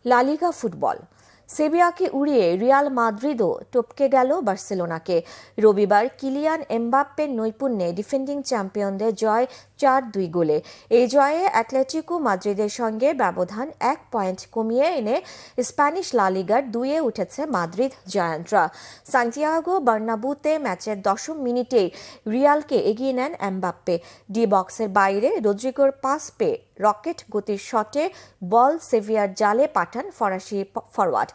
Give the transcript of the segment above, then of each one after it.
লা লিগা ফুটবল। সেভিয়াকে উড়িয়ে রিয়াল মাদ্রিদও টপকে গেল বার্সেলোনাকে। রবিবার কিলিয়ান এমবাপ্পের নৈপুণ্যে ডিফেন্ডিং চ্যাম্পিয়নদের জয় 4-2 গোলে। এই জয়ে অ্যাটলেটিকো মাদ্রিদের সঙ্গে ব্যবধান 1 পয়েন্ট কমিয়ে এনে স্প্যানিশ লা লিগার 2-এ উঠেছে মাদ্রিদ জায়ান্টরা। সান্টিয়াগো বার্নাব্যুতে ম্যাচের 10ম মিনিটেই রিয়ালকে এগিয়ে নেন এমবাপ্পে। ডি বক্সের বাইরে রদ্রিগোর পাস পেয়ে রকেট গতির শটে বল সেভিয়ার জালে পাঠান ফরাসি ফরওয়ার্ড।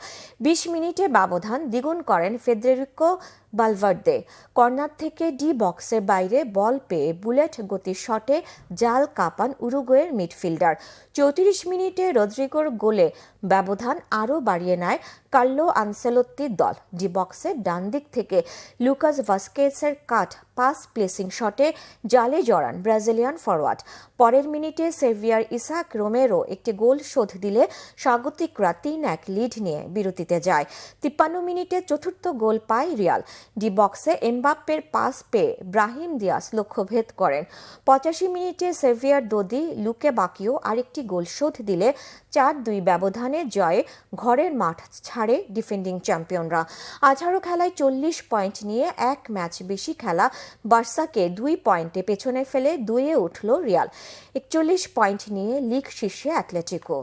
20 মিনিটে ব্যবধান দ্বিগুণ করেন ফেদেরিকো ভালভার্দে। কর্নার থেকে ডি বক্সের বাইরে বল পেয়ে বুলেট গতির শটে জাল কাঁপান উরুগুয়ের মিডফিল্ডার। 34 মিনিটে রদ্রিগোর গোলে ব্যবধান আরও বাড়িয়ে নেয় কার্লো আনসেলোত্তির দল। ডি বক্সের ডান দিক থেকে লুকাস ভাস্কেসের কাট পাস প্লেসিং শটে জালে জড়ান ব্রাজিলিয়ান ফরওয়ার্ড। পরের মিনিটে সেভিয়ার ইসাক রোমেরো একটি গোল শোধ দিলে স্বাগতিকরা 3-1 লিড নিয়ে বিরতিতে যায়। 53 মিনিটে চতুর্থ গোল পায় রিয়াল। ডি বক্সে এমবাপ্পের পাস পেয়ে ব্রাহিম দিয়াস লক্ষ্যভেদ করেন। 85 মিনিটে সেভিয়ার দোদি লুকে বাকিও আরেকটি গোল শোধ দিলে 4-2 ব্যবধানে জয়ে ঘরের মাঠ ছাড়ে ডিফেন্ডিং চ্যাম্পিয়নরা। 18 খেলায় 40 পয়েন্ট নিয়ে এক ম্যাচ বেশি খেলা বার্সাকে 2 পয়েন্টে পেছনে ফেলে 2-এ উঠল রিয়াল। 41 পয়েন্ট নিয়ে লিগ শীর্ষে অ্যাটলেটিকো।